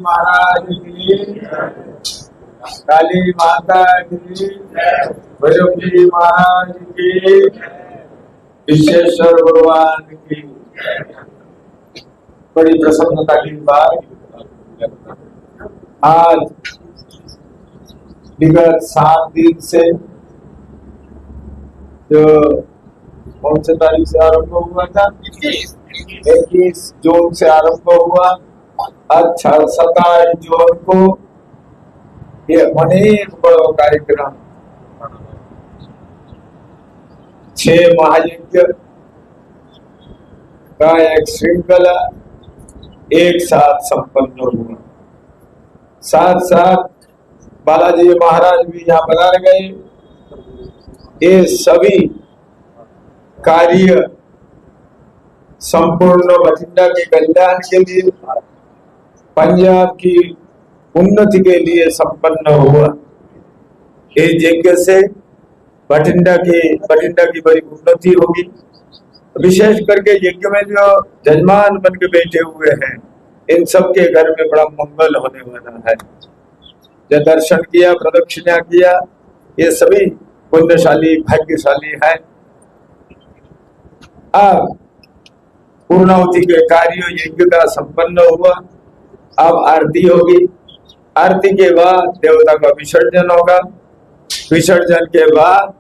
महाराज की, काली माता की, भैरव जी महाराज की, विश्वेश्वर भगवान की। बड़ी प्रसन्नता की बात, आज विगत 7 दिन से जो कौन से तारीख से आरंभ हुआ था, 21 जून से आरंभ हुआ। अच्छा 27 जून को ये अनेक बड़ा कार्यक्रम 6 महायज्ञ का एक श्रृंखला एक साथ संपन्न हुआ। साथ साथ बालाजी महाराज भी यहाँ पधार गए। ये सभी कार्य संपूर्ण बठिंडा के कल्याण के लिए, पंजाब की उन्नति के लिए संपन्न हुआ। ये यज्ञ से बठिंडा की बड़ी उन्नति होगी। विशेष करके यज्ञ में जो जजमान बन के बैठे हुए हैं, इन सब के घर में बड़ा मंगल होने वाला है। जो दर्शन किया, प्रदक्षिणा किया, ये सभी पुण्यशाली भाग्यशाली है। अब पूर्णाहुति के कार्य यज्ञ का संपन्न हुआ। अब आरती होगी। आरती के बाद देवता का विसर्जन होगा। विसर्जन के बाद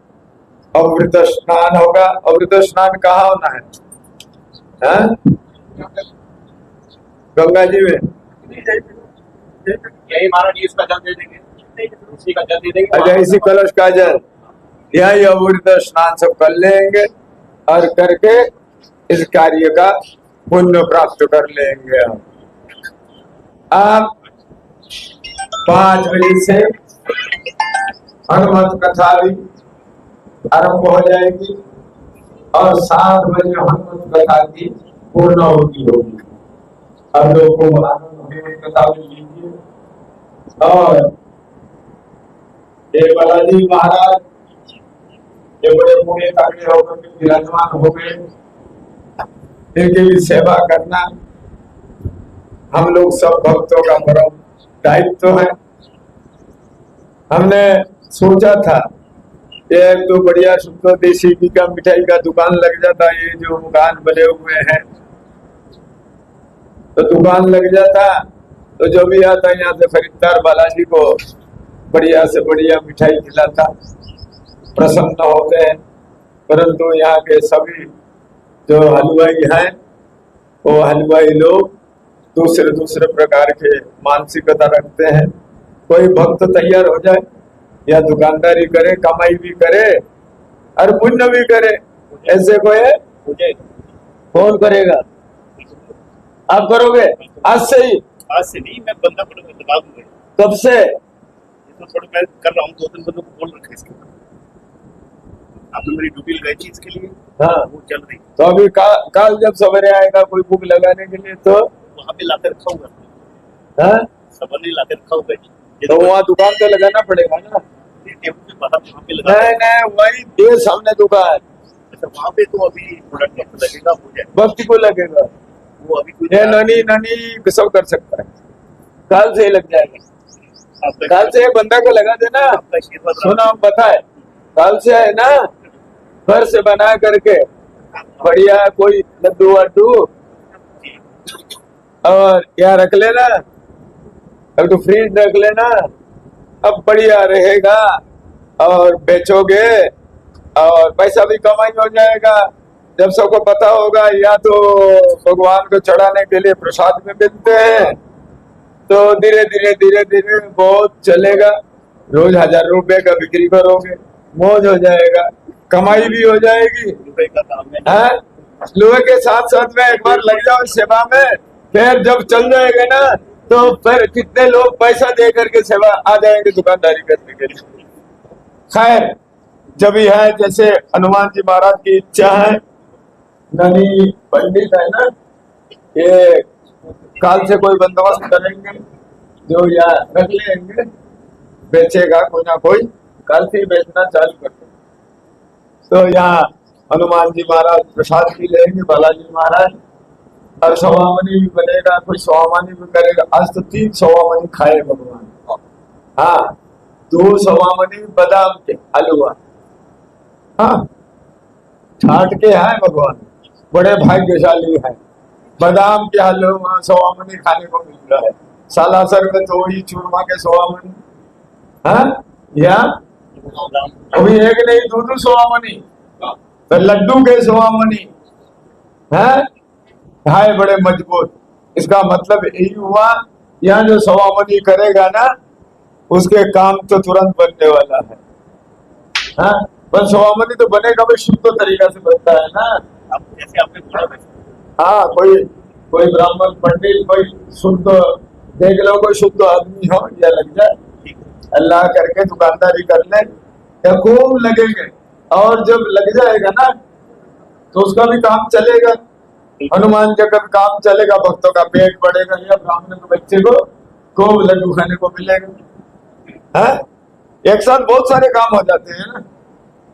अमृत स्नान होगा। अमृत स्नान कहाँ होना है? गंगा जी में। यही महाराज इसका जल दे देंगे, उसी का जल दे देंगे। अच्छा, इसी कलश का जल यही अमृत स्नान सब कर लेंगे और करके इस कार्य का पुण्य प्राप्त कर लेंगे। हम आप 5 बजे से हनुमत कथा भी आरंभ हो जाएगी और 7 बजे हनुमत कथा की पूर्णाहुति होगी। अब लोगों को हनुमत कथा भी लीजिए। और ये बालाजी महाराज ये बड़े बूढ़े तगड़े होकर के विराजमान हो गए, इनकी भी सेवा करना हम लोग सब भक्तों का परम दायित्व है। हमने सोचा था कि एक तो बढ़िया शुद्ध देसी घी का मिठाई का दुकान लग जाता। ये जो मकान बने हुए हैं तो दुकान लग जाता, तो जो भी आता है यहाँ से खरीददार बालाजी को बढ़िया से बढ़िया मिठाई खिलाता, प्रसन्न होते हैं। परंतु यहाँ के सभी जो हलवाई हैं, वो हलवाई लोग दूसरे प्रकार के मानसिकता रखते हैं। कोई भक्त तैयार हो जाए या दुकानदारी करे, कमाई भी करे और पुण्य भी करे, ऐसे कोई है? मुझे कौन करेगा? आप करोगे? आज से ही? आज से नहीं, मैं बंदा बता दूंगा। कब से? तो थोड़ा मैं कर रहा हूँ, 2-3 बंदों को बोल रखा इसके ऊपर। आपने मेरी ड्यूटी लगाई थी इसके लिए। हाँ, वो चल रही। तो अभी काल जब सवेरे आएगा कोई बुक लगाने के लिए, तो वहाँ पे लाकर रखा होगा। हाँ, सबने लाकर रखा होगा। तो वहाँ दुकान तो लगाना पड़ेगा ना। वहाँ पे लगा। नहीं, वही देर सामने दुकान। अच्छा, वहाँ पे तो अभी प्रोडक्ट लगेगा, हो जाए। वक्त को लगेगा। वो अभी ननी सब कर सकता है। काल से ही लग जाएगा। काल से बंदा को लगा देना। सुना बताए, काल से है ना, घर से बना करके बढ़िया कोई लड्डू वड्डू और यहाँ रख लेना, अब तो फ्रीज रख लेना। अब बढ़िया रहेगा और बेचोगे और पैसा भी कमाई हो जाएगा। जब सबको पता होगा या तो भगवान को चढ़ाने के लिए प्रसाद में मिलते हैं, तो धीरे धीरे बहुत चलेगा। रोज 1000 रुपए का बिक्री करोगे, मौज हो जाएगा, कमाई भी हो जाएगी। रुपए का काम है। लोहे के साथ साथ में एक बार लग जाओ सेवा में, फिर जब चल जाएगा ना, तो फिर कितने लोग पैसा दे करके सेवा आ जाएंगे दुकानदारी करने के लिए। खैर, जब यह जैसे हनुमान जी महाराज की इच्छा है, ननी पंडित है ना, ये काल से कोई बंदोबस्त करेंगे, जो यहाँ रख लेंगे, बेचेगा कोई ना कोई, काल से ही बेचना चालू कर देंगे। तो यहाँ हनुमान जी महाराज प्रसाद भी लेंगे, बालाजी महाराज और सवामनी भी बनेगा, कोई सवामनी भी करेगा। आज तो 3 सवामनी खाए भगवान। हाँ, 2 सवामनी बादाम के हलवा, हाँ, छाट के है भगवान, बड़े भाग्यशाली है। बादाम के हलवा सवामनी खाने को मिल रहा है। सालासर में तो वही चूरमा के सवामनी, हाँ, या अभी एक नहीं 2 सवामनी, तो लड्डू के सवामनी है, ढाई बड़े मजबूत। इसका मतलब यही हुआ, यहाँ जो सवामनी करेगा ना उसके काम तो तुरंत बनने वाला है। हाँ, पर सवामनी तो बनेगा भी शुद्ध तरीका से बनता है ना। अब जैसे आपने बोला वैसे। हाँ, कोई ब्राह्मण पंडित, कोई शुद्ध देख लो, कोई शुद्ध आदमी हो या लग जाए, अल्लाह करके दुकानदारी कर ले या खूब लगेंगे, और जब लग जाएगा ना तो उसका भी काम चलेगा। हनुमान जी का भी काम चलेगा, भक्तों का पेट बढ़ेगा, या ब्राह्मण के बच्चे को खूब लड्डू खाने को मिलेगा। हाँ, एक साथ बहुत सारे काम हो जाते हैं ना,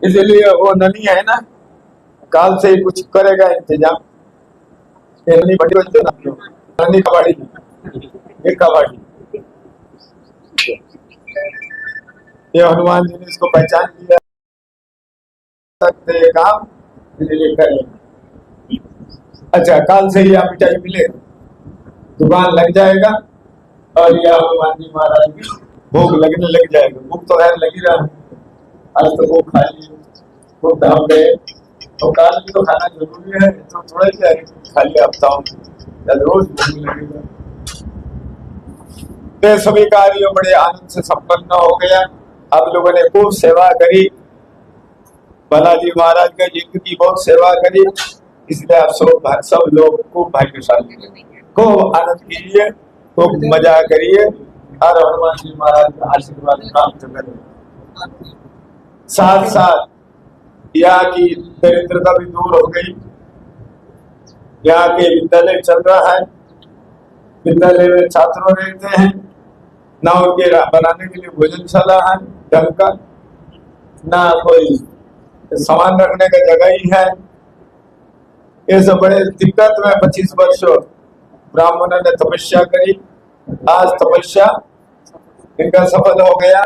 इसलिए वो ननी है ना, काल से ही कुछ करेगा इंतजाम। ननी बड़ी बच्चे ना, ननी कबाड़ी, ये कबाड़ी, ये हनुमान जी ने इसको पहचान लिया, सकते काम इसलिए करेंगे। अच्छा, काल से ही आप मिठाई मिले, दुकान लग जाएगा, और यह हनुमान जी महाराज की भोग लगने लग जाएगा। भूख तो यार लगी रहा है, आज तो वो खा लिए, वो धाम गए, तो काल भी तो खाना जरूरी है, तो थोड़ा ही खा लिया हफ्ताओं में, रोज भूख लगेगा। तो सभी कार्य बड़े आनंद से संपन्न हो गया। आप लोगों ने खूब सेवा करी, बालाजी महाराज का यज्ञ की बहुत सेवा करी, इसलिए आप सब लोग खूब भाग्यशाली, खूब आनंद कीजिए, खूब मजा करिए, और हनुमान जी महाराज का आशीर्वाद प्राप्त करें। साथ साथ यहाँ की दरिद्रता भी दूर हो गई। यहाँ के विद्यालय चल रहा है, विद्यालय में छात्रों रहते हैं, ना उनके बनाने के लिए भोजनशाला है ढंग का, ना कोई सामान रखने का जगह ही है। ये सब बड़े दिक्कत में 25 वर्षों ब्राह्मणों ने तपस्या करी, आज तपस्या इनका सफल हो गया।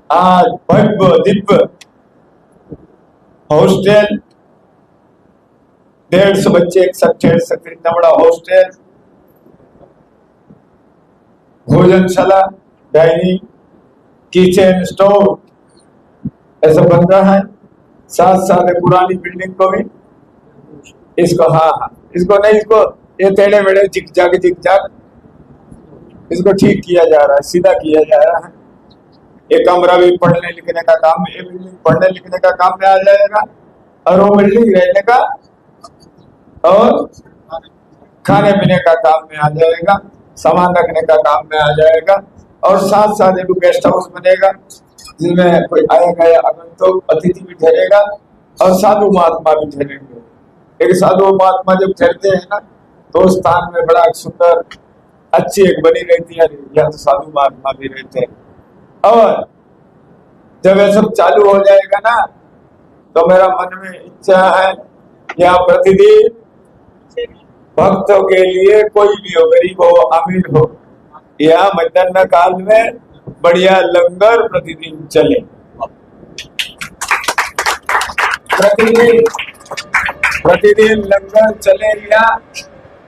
आज भव्य दिव्य हॉस्टल, 150 बच्चे एक साथ इतना बड़ा हॉस्टल, भोजनशाला, डाइनिंग, किचन, स्टोव, ऐसा बन रहा है। साथ साथ पुरानी बिल्डिंग को भी इसको, हाँ, इसको नहीं, इसको ये टेढ़े मेढ़े जिगजाग इसको ठीक किया जा रहा है, सीधा किया जा रहा है। ये कमरा भी पढ़ने लिखने का काम, ये बिल्डिंग पढ़ने लिखने का काम में आ जाएगा, और वो बिल्डिंग रहने का और खाने पीने का काम में आ जाएगा, सामान रखने का काम में आ जाएगा। और साथ साथ एक गेस्ट हाउस बनेगा, जिसमें कोई आया गया आगंतुक अतिथि भी ठहरेगा, और साधु महात्मा भी ठहरेंगे। एक साधु महात्मा जब ठहरते हैं ना, तो उस स्थान में बड़ा सुंदर अच्छी एक बनी रहती है, या तो साधु महात्मा भी रहते हैं। और जब ये सब चालू हो जाएगा ना, तो मेरा मन में इच्छा है, यहाँ प्रतिदिन भक्तों के लिए कोई भी हो, गरीब हो, अमीर हो, यहाँ मध्याह्न काल में बढ़िया लंगर प्रतिदिन चले। प्रतिदिन लंगर चले, या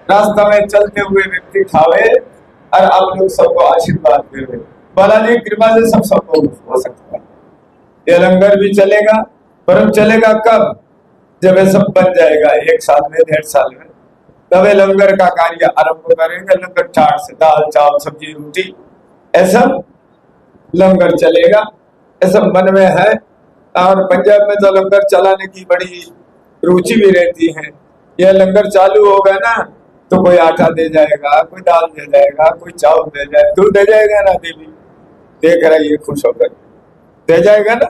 रास्ता में चलते हुए व्यक्ति खावे, और आप लोग सबको आशीर्वाद देवे। बालाजी कृपा से सबको हो सकता है। ये लंगर भी चलेगा, पर चलेगा कब? जब ये सब बन जाएगा, 1 साल में, 1.5 साल में, तब लंगर का कार्य आरंभ करेंगे। लंगर चाट से दाल चावल सब्जी रोटी ऐसा लंगर चलेगा, ऐसा मन में है। और पंजाब में तो लंगर चलाने की बड़ी रुचि भी रहती है। यह लंगर चालू होगा ना, तो कोई आटा दे जाएगा, कोई दाल दे जाएगा, कोई चावल दे जाएगा, तू दे जाएगा ना देवी, देख रही खुश होकर दे जाएगा ना,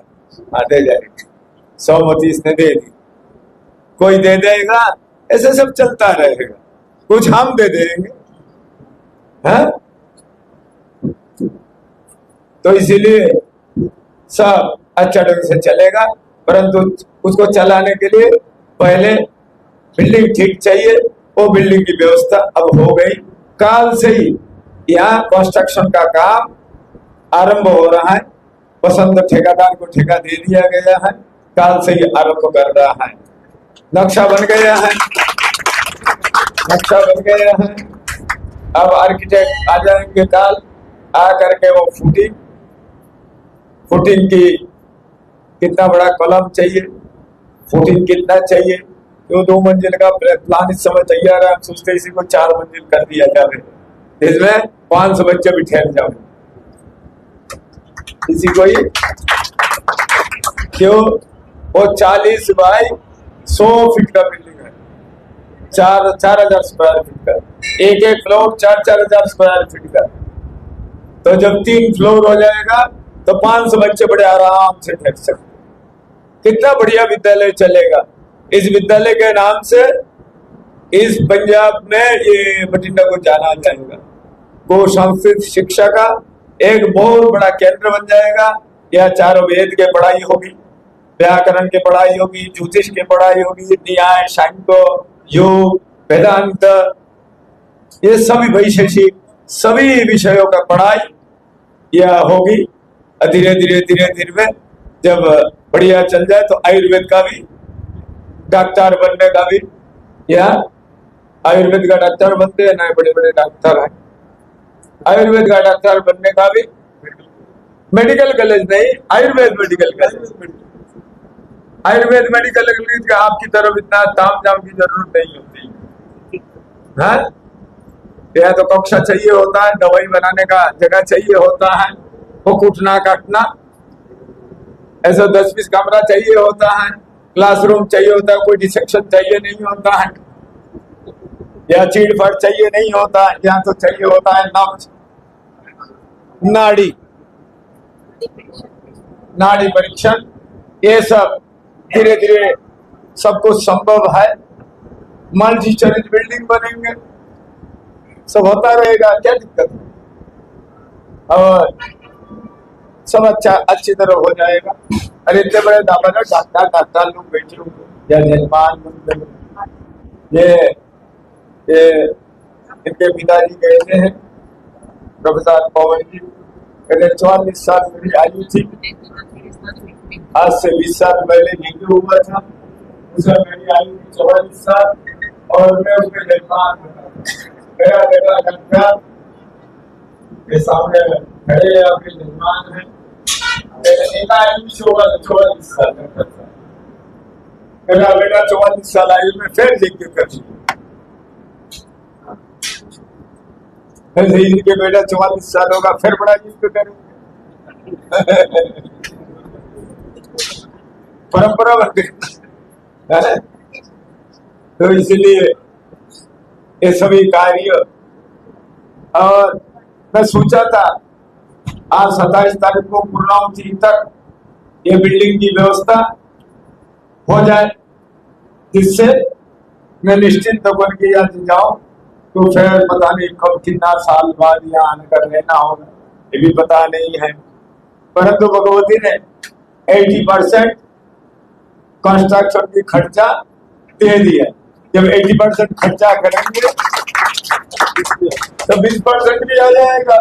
हाँ दे जाएगा। 100 इसने दे दी, कोई दे देगा, ऐसे सब चलता रहेगा। कुछ हम दे देंगे, हाँ? तो इसीलिए सब अच्छा ढंग से चलेगा, परंतु उसको चलाने के लिए पहले बिल्डिंग ठीक चाहिए, वो बिल्डिंग की व्यवस्था अब हो गई। काल से ही यहाँ कंस्ट्रक्शन का काम आरंभ हो रहा है। पसंद ठेकेदार को ठेका दे दिया गया है, काल से ही आरंभ कर रहा है। नक्शा बन गया है, नक्शा बन गया है। अब आर्किटेक्ट आ जाएंगे काल, आ करके वो फुटिंग की कितना बड़ा कॉलम चाहिए, फुटिंग कितना चाहिए, क्यों 2 मंजिल का प्लान इस समय तैयार है। हम सोचते इसी को 4 मंजिल कर दिया जाए, इसमें 500 बच्चे भी ठहर जाओ, इसी को ही क्यों। वो 40 बाई 100 फीट का बिल्डिंग है, 4,000 स्क्वायर फीट का, एक फ्लोर 4,000 स्क्वायर फीट का। तो जब 3 फ्लोर हो जाएगा तो 500 बच्चे बड़े आराम से ठहर सकते। कितना बढ़िया विद्यालय चलेगा। इस विद्यालय के नाम से इस पंजाब में ये बठिंडा को जाना जाएगा। को संस्कृत शिक्षा का एक बहुत बड़ा केंद्र बन जाएगा। यह चारों वेद के पढ़ाई होगी, व्याकरण की पढ़ाई होगी, ज्योतिष की पढ़ाई होगी, न्याय, सांख्य, योग, वेदांत, ये सभी वैशेषिक सभी विषयों का पढ़ाई यह होगी। धीरे धीरे जब बढ़िया चल जाए तो आयुर्वेद का भी डॉक्टर बनने का भी, या आयुर्वेद का डॉक्टर बनते हैं ना, बड़े बड़े डॉक्टर हैं। आयुर्वेद का डॉक्टर बनने का भी मेडिकल कॉलेज नहीं, Ayurveda medical college. Ayurveda medical college का आपकी तरफ इतना ताम झाम की जरूरत नहीं होती है। यह तो कक्षा चाहिए होता है, दवाई बनाने का जगह चाहिए होता है, वो कूटना काटना, ऐसा 10-20 कमरा चाहिए होता है, क्लासरूम चाहिए होता है, कोई डिसेक्शन चाहिए नहीं होता है, या चीड़ फट चाहिए नहीं होता है। यहाँ तो चाहिए होता है नब्ज, नाड़ी परीक्षण, ये सब धीरे धीरे सब कुछ संभव है। मल्टी स्टोरेज बिल्डिंग बनेंगे, सब होता रहेगा, क्या दिक्कत है। और सब अच्छी तरह हो जाएगा। अरे इतने बड़े डॉक्टर लोग बैठे होंगे या जजमान, ये इनके पिताजी कहते हैं प्रोफेसर पवन जी, कहते 44 साल मेरी आयु थी, आज से 20 साल पहले डेंगू हुआ था, उस मेरी आयु थी 44 साल और मैं उसके जजमान मेरा बेटा डॉक्टर के सामने खड़े आपके जजमान है, मेरा बेटा 44 साल आयु में फिर डेंगू कर के बेटा 44 साल होगा फिर बड़ा युद्ध करेंगे। परंपरा बन गई। तो इसलिए ये सभी कार्य, और मैं सोचा था आज 27 तारीख को पूर्णाहुति तक ये बिल्डिंग की व्यवस्था हो जाए, जिससे मैं निश्चिंत होकर के यहाँ जाऊं। तो फिर पता नहीं कब कितना साल बाद यहाँ आकर रहना होगा, ये भी पता नहीं है। परंतु भगवती ने 80% कंस्ट्रक्शन की खर्चा दे दिया। जब 80% खर्चा करेंगे तो 20% भी आ जाएगा,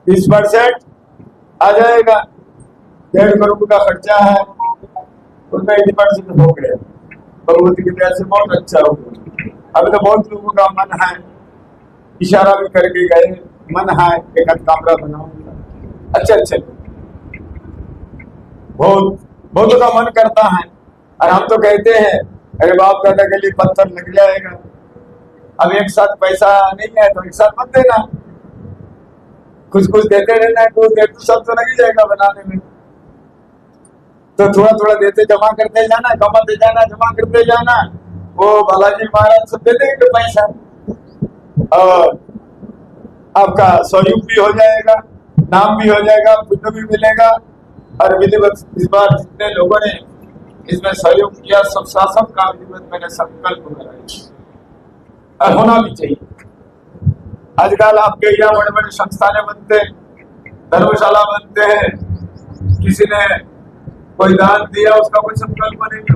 20% आ जाएगा। 1.5 करोड़ का खर्चा है, उसमें 80% हो गया। भगवती की दया से बहुत अच्छा होगा। अभी तो बहुत लोगों का मन है, इशारा भी करके गए, मन है एक कमरा बनाऊंगा। अच्छा बहुत का मन करता है, और हम तो कहते हैं अरे बाप दादा के लिए पत्थर लग जाएगा। अब एक साथ पैसा नहीं है तो एक साथ मत देना, कुछ देते रहना, कुछ देते सब तो लग ही जाएगा बनाने में। तो थोड़ा देते जमा करते जाना, कमाते जाना, जमा करते जाना। वो बालाजी महाराज सब दे देंगे पैसा, और आपका सहयोग भी हो जाएगा, नाम भी हो जाएगा, पुण्य भी मिलेगा। और विधिवत इस बार जितने लोगों ने इसमें सहयोग किया, सब शासन का विधिवत मैंने संकल्प कराया, और होना भी चाहिए। आजकल आपके यहाँ बड़े बड़े संस्थानें बनते हैं, धर्मशाला बनते हैं, किसी ने कोई दान दिया उसका कोई संकल्प नहीं